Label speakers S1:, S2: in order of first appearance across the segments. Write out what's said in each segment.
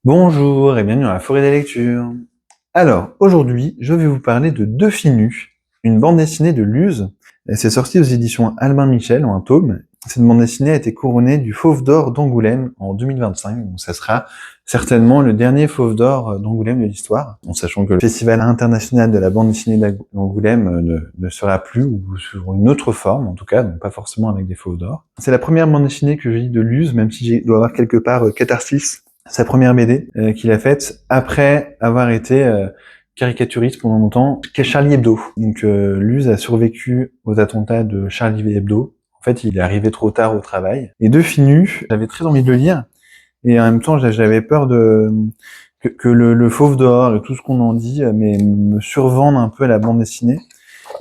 S1: Bonjour et bienvenue dans la forêt des lectures. Alors, aujourd'hui, je vais vous parler de Deux filles nues, une bande dessinée de Luz. C'est sorti aux éditions Albin Michel en un tome. Cette bande dessinée a été couronnée du Fauve d'Or d'Angoulême en 2025, donc ça sera certainement le dernier Fauve d'Or d'Angoulême de l'histoire, en sachant que le Festival international de la bande dessinée d'Angoulême ne sera plus, ou sur une autre forme en tout cas, donc pas forcément avec des Fauves d'Or. C'est la première bande dessinée que je lis de Luz, même si je dois avoir quelque part Catharsis, sa première BD qu'il a faite après avoir été caricaturiste pendant longtemps, qu'est Charlie Hebdo. Donc Luz a survécu aux attentats de Charlie Hebdo. En fait, il est arrivé trop tard au travail. Et Deux filles nues, j'avais très envie de le lire, et en même temps, j'avais peur que le Fauve d'Or, tout ce qu'on en dit, mais me survende un peu à la bande dessinée.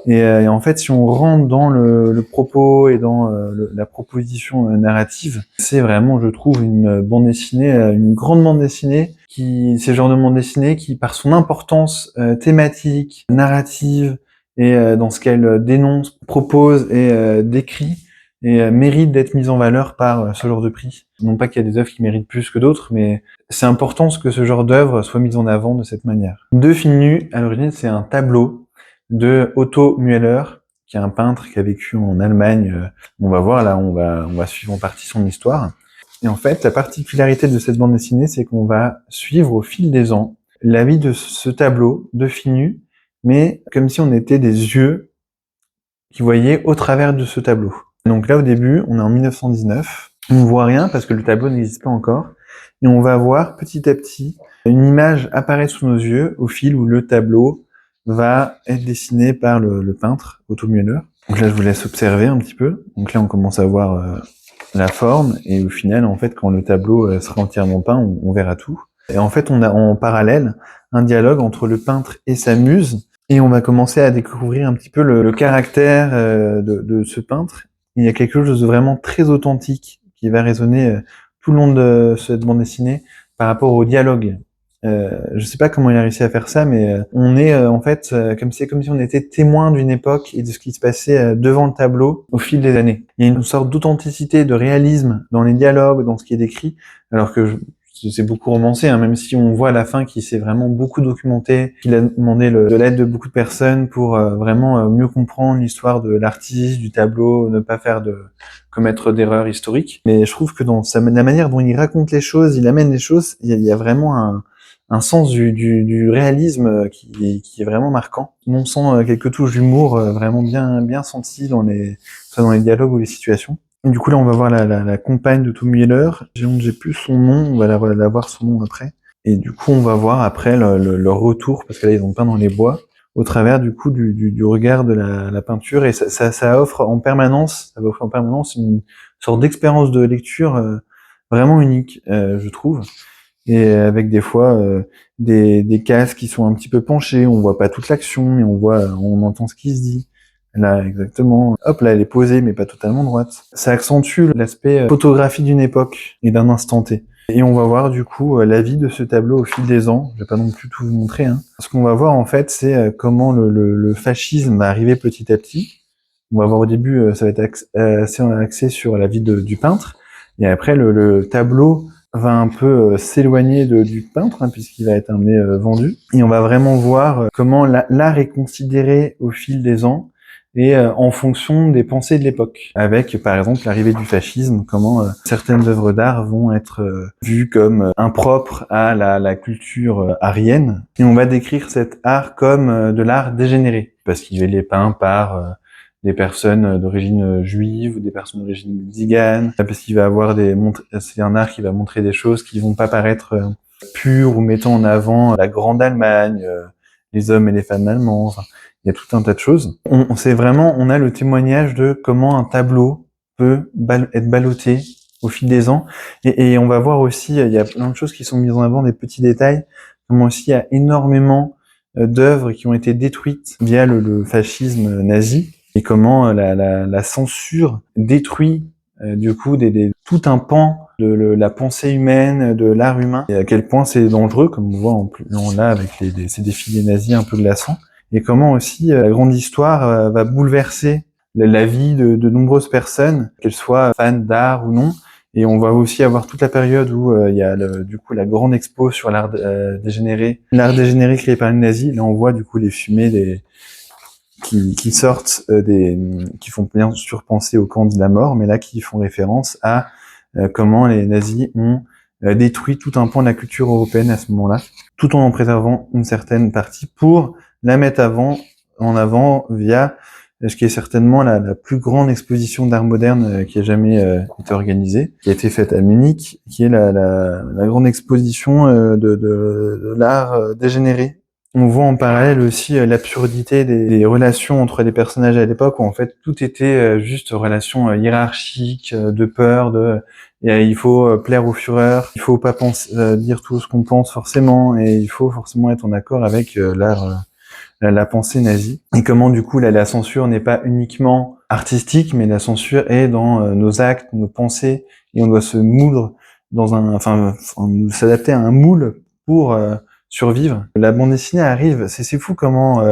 S1: Et en fait, si on rentre dans le propos et dans la proposition narrative, c'est vraiment, je trouve, une bande dessinée, une grande bande dessinée, c'est le genre de bande dessinée qui, par son importance thématique, narrative, et dans ce qu'elle dénonce, propose et décrit, et mérite d'être mise en valeur par ce genre de prix. Non pas qu'il y a des œuvres qui méritent plus que d'autres, mais c'est important que ce genre d'œuvre soit mise en avant de cette manière. Deux filles nues, à l'origine, c'est un tableau de Otto Müller, qui est un peintre qui a vécu en Allemagne. On va voir là, on va suivre en partie son histoire. Et en fait, la particularité de cette bande dessinée, c'est qu'on va suivre au fil des ans la vie de ce tableau de filles nues, mais comme si on était des yeux qui voyaient au travers de ce tableau. Donc là, au début, on est en 1919. On ne voit rien parce que le tableau n'existe pas encore. Et on va voir petit à petit une image apparaître sous nos yeux au fil où le tableau va être dessiné par le peintre Otto Müller. Donc là, je vous laisse observer un petit peu. Donc là, on commence à voir la forme, et au final, en fait, quand le tableau sera entièrement peint, on verra tout. Et en fait, on a en parallèle un dialogue entre le peintre et sa muse, et on va commencer à découvrir un petit peu le caractère de ce peintre. Il y a quelque chose de vraiment très authentique qui va résonner tout le long de cette bande dessinée par rapport au dialogue. Je sais pas comment il a réussi à faire ça, mais on est en fait comme si on était témoin d'une époque et de ce qui se passait devant le tableau au fil des années. Il y a une sorte d'authenticité, de réalisme dans les dialogues, dans ce qui est décrit, alors que c'est beaucoup romancé, hein, même si on voit à la fin qu'il s'est vraiment beaucoup documenté, qu'il a demandé de l'aide de beaucoup de personnes pour vraiment mieux comprendre l'histoire de l'artiste, du tableau, ne pas commettre d'erreurs historiques. Mais je trouve que dans la manière dont il raconte les choses, il amène les choses, il y a vraiment un sens du réalisme qui est vraiment marquant. On sent quelques touches d'humour vraiment bien senties dans les dialogues ou les situations. Et du coup là on va voir la compagne de Tom Miller, j'ai plus son nom, on va la voir son nom après. Et du coup on va voir après leur retour, parce que là ils ont peint dans les bois, au travers du coup du regard de la peinture, et ça va offrir en permanence une sorte d'expérience de lecture vraiment unique, je trouve. Et avec des fois des cases qui sont un petit peu penchées, on voit pas toute l'action, mais on entend ce qui se dit. Là, exactement. Hop, là, elle est posée, mais pas totalement droite. Ça accentue l'aspect photographie d'une époque et d'un instant T. Et on va voir, du coup, la vie de ce tableau au fil des ans. Je vais pas non plus tout vous montrer, hein. Ce qu'on va voir, en fait, c'est comment le fascisme va arriver petit à petit. On va voir au début, ça va être assez axé sur la vie du peintre. Et après, le tableau va un peu s'éloigner du peintre, hein, puisqu'il va être amené vendu. Et on va vraiment voir comment l'art est considéré au fil des ans, et en fonction des pensées de l'époque. Avec, par exemple, l'arrivée du fascisme, comment certaines œuvres d'art vont être vues comme impropres à la culture aryenne. Et on va décrire cet art comme de l'art dégénéré, parce qu'il est peint par des personnes d'origine juive ou des personnes d'origine tzigane, parce qu'il va avoir c'est un art qui va montrer des choses qui vont pas paraître pures ou mettant en avant la grande Allemagne, les hommes et les femmes allemands. Enfin, il y a tout un tas de choses. On a le témoignage de comment un tableau peut être ballotté au fil des ans, et on va voir aussi, il y a plein de choses qui sont mises en avant, des petits détails, comme aussi il y a énormément d'œuvres qui ont été détruites via le fascisme nazi, et comment la censure détruit du coup tout un pan de la pensée humaine, de l'art humain, et à quel point c'est dangereux, comme on voit on l'a avec ces défilés nazis un peu glaçants, et comment aussi la grande histoire va bouleverser la vie de nombreuses personnes, qu'elles soient fans d'art ou non, Et on va aussi avoir toute la période où il y a du coup la grande expo sur l'art dégénéré créé par les nazis. Là, on voit du coup les fumées qui sortent qui font bien sûr penser au camp de la mort, mais là qui font référence à comment les nazis ont détruit tout un pan de la culture européenne à ce moment-là, tout en préservant une certaine partie pour la mettre en avant via ce qui est certainement la plus grande exposition d'art moderne qui a jamais été organisée, qui a été faite à Munich, qui est la grande exposition de l'art dégénéré. On voit en parallèle aussi l'absurdité des relations entre les personnages à l'époque, où en fait tout était juste relations hiérarchiques, de peur, il faut plaire au Führer, il faut pas dire tout ce qu'on pense forcément, et il faut forcément être en accord avec l'art la pensée nazie, et comment du coup la censure n'est pas uniquement artistique, mais la censure est dans nos actes, nos pensées, et on doit se moudre s'adapter à un moule pour survivre. La bande dessinée arrive, c'est fou comment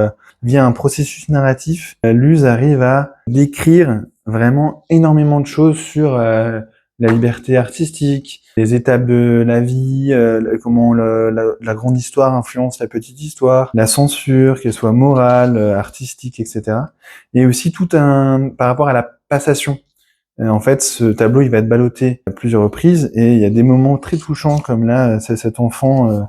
S1: via un processus narratif, Luz arrive à décrire vraiment énormément de choses sur la liberté artistique, les étapes de la vie, comment la grande histoire influence la petite histoire, la censure, qu'elle soit morale, artistique, etc. Et aussi par rapport à la passation. En fait, ce tableau, il va être ballotté à plusieurs reprises, et il y a des moments très touchants, comme là, c'est cet enfant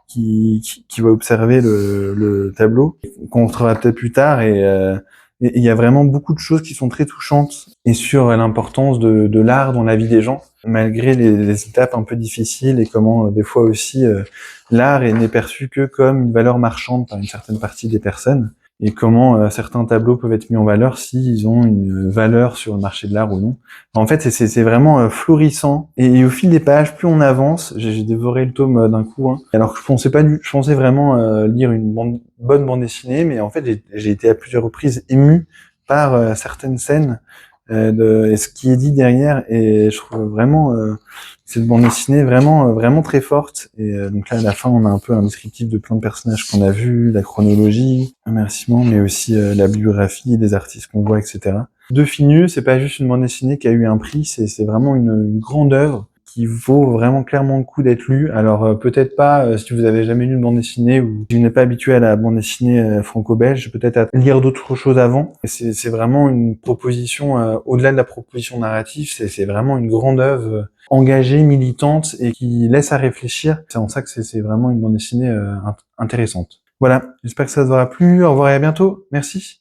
S1: qui va observer le tableau, qu'on retrouvera peut-être plus tard, et il y a vraiment beaucoup de choses qui sont très touchantes, et sur l'importance de l'art dans la vie des gens, malgré les étapes un peu difficiles, et comment des fois aussi l'art n'est perçu que comme une valeur marchande par une certaine partie des personnes, et comment certains tableaux peuvent être mis en valeur s'ils ont une valeur sur le marché de l'art ou non. En fait, c'est vraiment florissant, et au fil des pages, plus on avance, j'ai dévoré le tome d'un coup, hein, alors que je pensais vraiment lire une bonne bande dessinée, mais en fait, j'ai été à plusieurs reprises ému par certaines scènes et ce qui est dit derrière, et je trouve vraiment cette bande dessinée vraiment très forte. Et donc là, à la fin, on a un peu un descriptif de plein de personnages qu'on a vus, la chronologie, un remerciement, mais aussi la bibliographie des artistes qu'on voit, etc. De Finus, c'est pas juste une bande dessinée qui a eu un prix, c'est vraiment une grande œuvre qui vaut vraiment clairement le coup d'être lue. Alors peut-être pas si vous avez jamais lu une bande dessinée, ou si vous n'êtes pas habitué à la bande dessinée franco-belge, peut-être à lire d'autres choses avant. C'est vraiment une proposition, au-delà de la proposition narrative, c'est vraiment une grande œuvre engagée, militante, et qui laisse à réfléchir. C'est en ça que c'est vraiment une bande dessinée intéressante. Voilà, j'espère que ça vous aura plu. Au revoir et à bientôt. Merci.